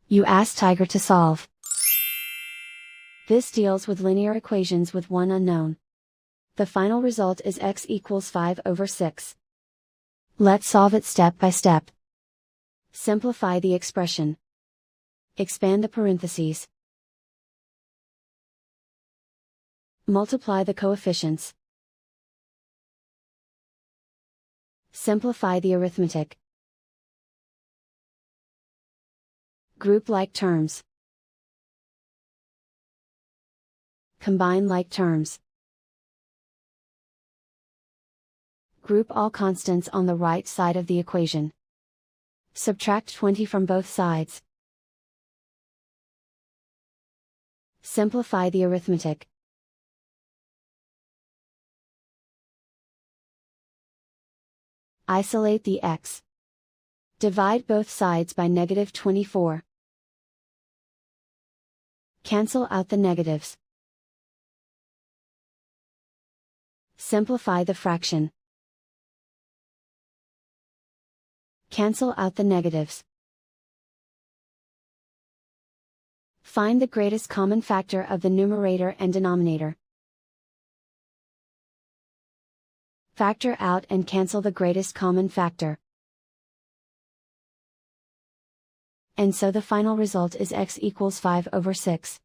You ask Tiger to solve. This deals with linear equations with one unknown. The final result is x equals 5/6. Let's solve it step by step. Simplify the expression. Expand the parentheses. Multiply the coefficients. Simplify the arithmetic. Group like terms. Combine like terms. Group all constants on the right side of the equation. Subtract 20 from both sides. Simplify the arithmetic. Isolate the x. Divide both sides by -24. Cancel out the negatives. Simplify the fraction. Cancel out the negatives. Find the greatest common factor of the numerator and denominator. Factor out and cancel the greatest common factor. And so the final result is x equals 5/6.